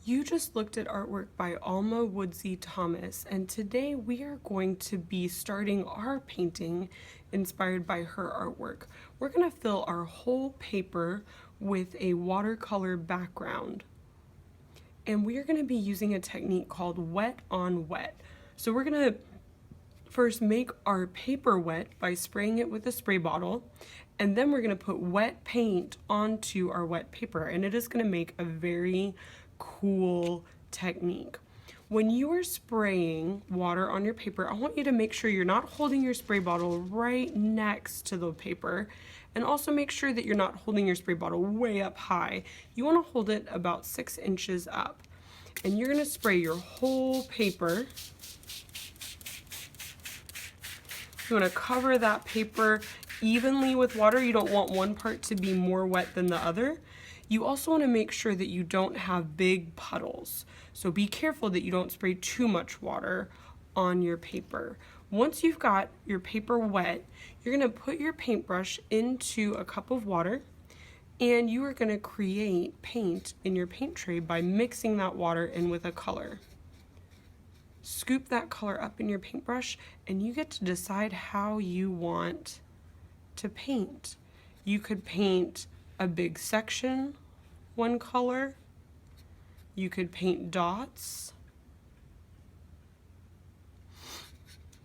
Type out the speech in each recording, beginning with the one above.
You just looked at artwork by Alma Woodsey Thomas, and today we are going to be starting our painting inspired by her artwork. We're going to fill our whole paper with a watercolor background, and we are going to be using a technique called wet on wet. So we're going to first make our paper wet by spraying it with a spray bottle, and then we're going to put wet paint onto our wet paper, and it is going to make a very cool technique. When you are spraying water on your paper, I want you to make sure you're not holding your spray bottle right next to the paper, and also make sure that you're not holding your spray bottle way up high. You want to hold it about 6 inches up, and you're going to spray your whole paper. You want to cover that paper evenly with water. You don't want one part to be more wet than the other. You also want to make sure that you don't have big puddles. So be careful that you don't spray too much water on your paper. Once you've got your paper wet, you're going to put your paintbrush into a cup of water, and you are going to create paint in your paint tray by mixing that water in with a color. Scoop that color up in your paintbrush, and you get to decide how you want to paint. You could paint a big section one color. You could paint dots.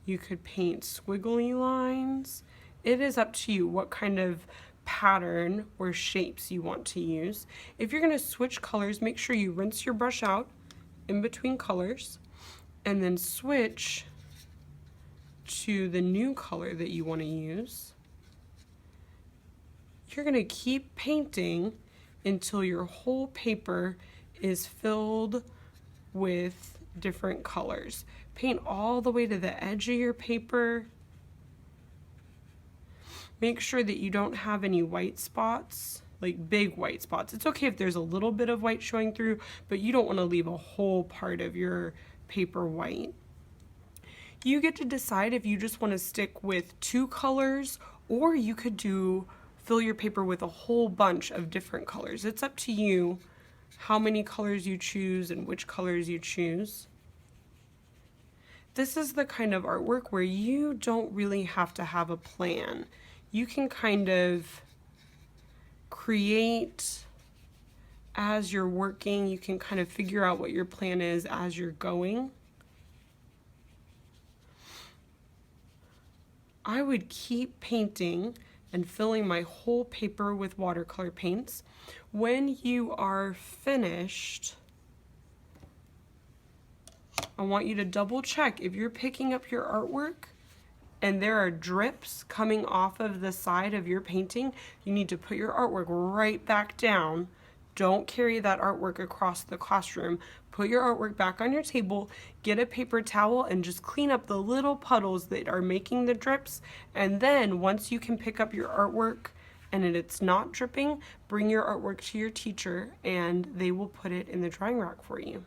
You could paint squiggly lines. It is up to you what kind of pattern or shapes you want to use. If you're going to switch colors, make sure you rinse your brush out in between colors and then switch to the new color that you want to use. You're going to keep painting until your whole paper is filled with different colors. Paint all the way to the edge of your paper. Make sure that you don't have any white spots, like big white spots. It's okay if there's a little bit of white showing through, but you don't want to leave a whole part of your paper white. You get to decide if you just want to stick with 2 colors, or you could fill your paper with a whole bunch of different colors. It's up to you how many colors you choose and which colors you choose. This is the kind of artwork where you don't really have to have a plan. You can kind of create as you're working. You can kind of figure out what your plan is as you're going. I would keep painting and filling my whole paper with watercolor paints. When you are finished, I want you to double check if you're picking up your artwork and there are drips coming off of the side of your painting. You need to put your artwork right back down. Don't carry that artwork across the classroom. Put your artwork back on your table, get a paper towel, and just clean up the little puddles that are making the drips. And then once you can pick up your artwork and it's not dripping, bring your artwork to your teacher and they will put it in the drying rack for you.